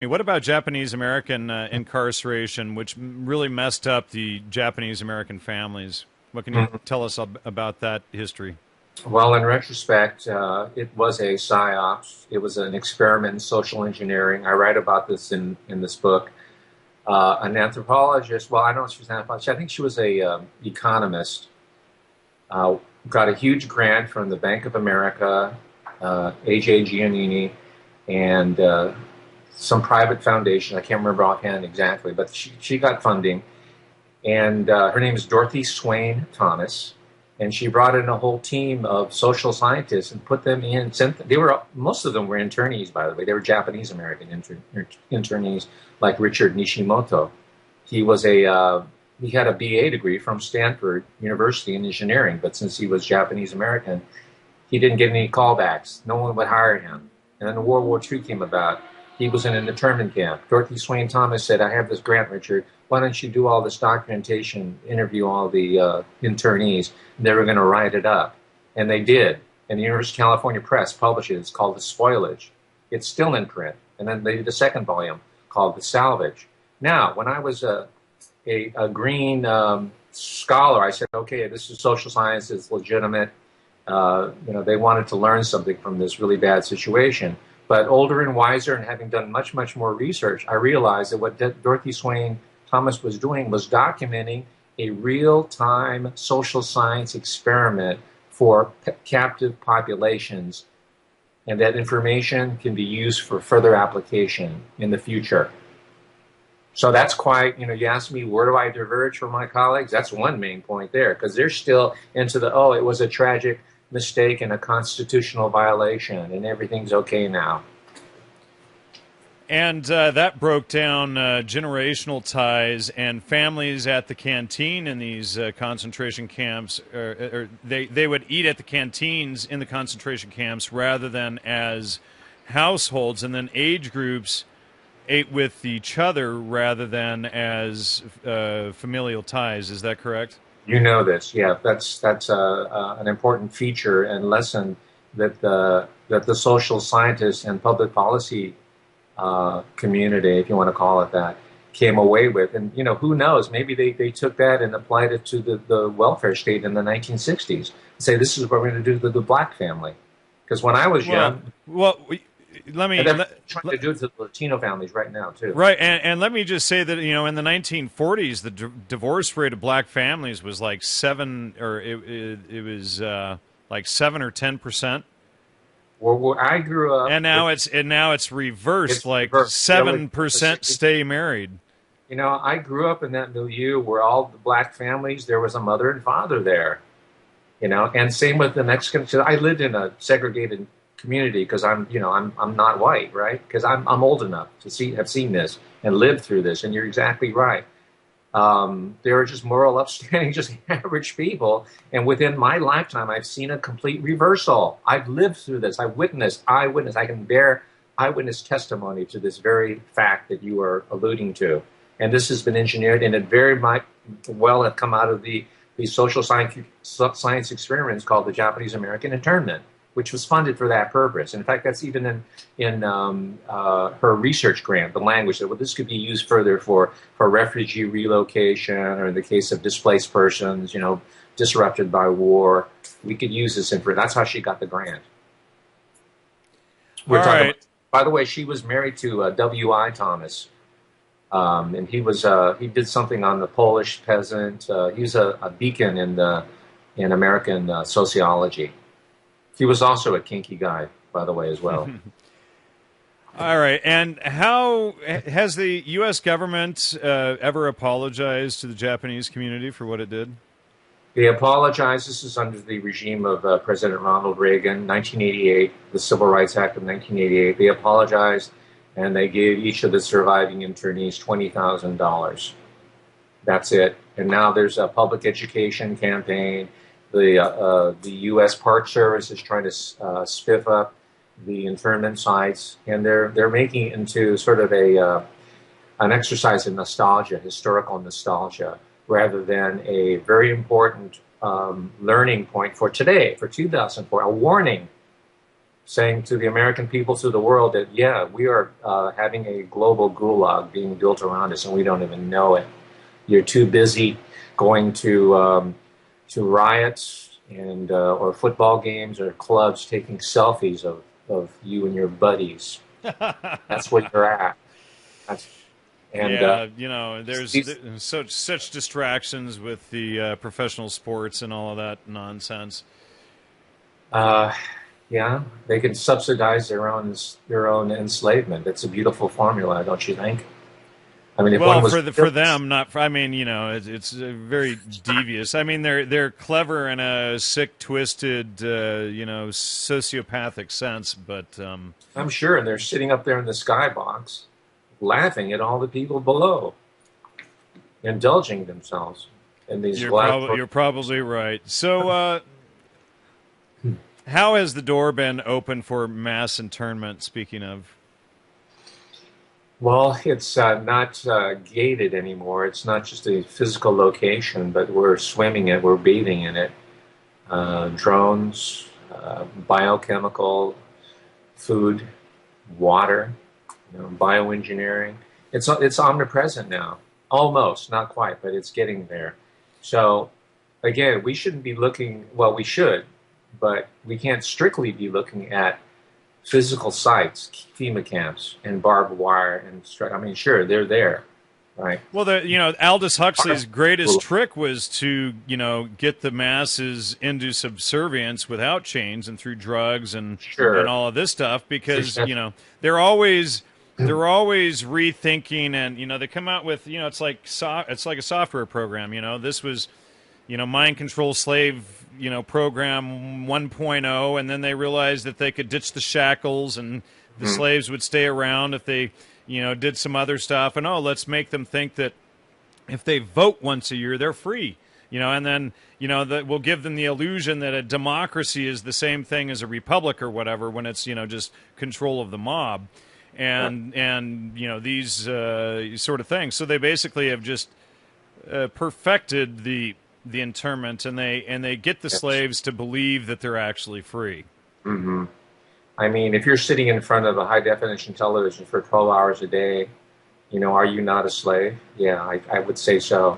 What about Japanese American incarceration, which really messed up the Japanese American families? What can you Mhm. tell us about that history? Well, in retrospect, it was a psyops. It was an experiment in social engineering. I write about this in this book. An anthropologist, well, I don't know if she was an anthropologist. I think she was a economist. Uh, Got a huge grant from the Bank of America, A.J. Giannini, and some private foundation. I can't remember offhand exactly, but she got funding. And her name is Dorothy Swain Thomas, and she brought in a whole team of social scientists and put them in. They were most of them were internees, by the way. They were Japanese American internees, like Richard Nishimoto. He was a he had a BA degree from Stanford University in engineering, but since he was Japanese American, he didn't get any callbacks. No one would hire him. And then World War II came about. He was in an internment camp. Dorothy Swain Thomas said, I have this grant, Richard. Why don't you do all this documentation, interview all the internees? And they were going to write it up. And they did. And the University of California Press published it. It's called The Spoilage. It's still in print. And then they did the second volume called The Salvage. Now, when I was a green scholar, I said, okay, this is social science. It's legitimate. They wanted to learn something from this really bad situation. But older and wiser and having done much, much more research, I realized that what Dorothy Swain Thomas was doing was documenting a real-time social science experiment for captive populations, and that information can be used for further application in the future. So that's quite, you asked me, where do I diverge from my colleagues? That's one main point there, because they're still into it was a tragic mistake and a constitutional violation, and everything's okay now. And that broke down generational ties and families at the canteen in these concentration camps. They would eat at the canteens in the concentration camps rather than as households, and then age groups ate with each other rather than as familial ties. Is that correct? You know this, yeah. That's an important feature and lesson that the social scientists and public policy community, if you want to call it that, came away with. And who knows? Maybe they took that and applied it to the welfare state in the 1960s. And say this is what we're going to do to the black family. Because when I was young, let me and they're trying to do it to the Latino families right now too. right, and let me just say that in the 1940s, the divorce rate of black families was like it was like 7 or 10%. Well, where I grew up, And now it's reversed. it's Like reversed. 7% stay married. I grew up in that milieu where all the black families, there was a mother and father there. And same with the Mexican. So I lived in a segregated community because I'm not white, right? Because I'm old enough to have seen this and lived through this. And you're exactly right. They are just moral, upstanding, just average people. And within my lifetime, I've seen a complete reversal. I've lived through this. I've witnessed, eyewitness. I can bear eyewitness testimony to this very fact that you are alluding to. And this has been engineered, and it very might well have come out of the social science experiments called the Japanese American internment, which was funded for that purpose. In fact, that's even in her research grant, the language that this could be used further for refugee relocation, or in the case of displaced persons, disrupted by war. We could use this information. That's how she got the grant. All We're talking right. about, by the way, she was married to W.I. Thomas, and he did something on the Polish peasant. He's a beacon in American sociology. He was also a kinky guy, by the way, as well. All right. And how has the U.S. government ever apologized to the Japanese community for what it did? They apologized. This is under the regime of President Ronald Reagan, 1988, the Civil Rights Act of 1988. They apologized, and they gave each of the surviving internees $20,000. That's it. And now there's a public education campaign. The U.S. Park Service is trying to spiff up the internment sites, and they're making it into sort of an exercise in nostalgia, historical nostalgia, rather than a very important learning point for today, for 2004, a warning saying to the American people, to the world, that yeah, we are having a global gulag being built around us, and we don't even know it. You're too busy going to riots and or football games or clubs, taking selfies of you and your buddies. That's where you're at. That's, and Yeah, you know, these, there's such distractions with the professional sports and all of that nonsense. uh, yeah, they can subsidize their own enslavement. It's a beautiful formula, don't you think? I mean, if one Well, was for them, not for, I mean, you know, it's very devious. I mean, they're clever in a sick, twisted, you know, sociopathic sense, but I'm sure, and they're sitting up there in the skybox, laughing at all the people below, indulging themselves in these you're probably right. So, how has the door been open for mass internment? Speaking of, Well, it's not gated anymore. It's not just a physical location, but we're swimming it, we're bathing in it. Drones, biochemical, food, water, bioengineering. It's omnipresent now. Almost, not quite, but it's getting there. So again, we shouldn't be looking. Well, we should, but we can't strictly be looking at physical sites, FEMA camps, and barbed wire and I mean, sure, they're there, right? well, you know, Aldous Huxley's greatest trick was to, you know, get the masses into subservience without chains and through drugs and Sure. all of this stuff, because you know they're always rethinking, and you know they come out with, you know, it's like a software program. You know, this was, you know, mind control slave, you know, program 1.0, and then they realized that they could ditch the shackles and the slaves would stay around if they, you know, did some other stuff, and let's make them think that if they vote once a year they're free, you know, and then, you know, that we'll give them the illusion that a democracy is the same thing as a republic or whatever, when it's, you know, just control of the mob and you know, these sort of things. So they basically have just perfected the internment, and they get the slaves to believe that they're actually free. Hmm. I mean, if you're sitting in front of a high definition television for 12 hours a day, are you not a slave? Yeah, I would say so.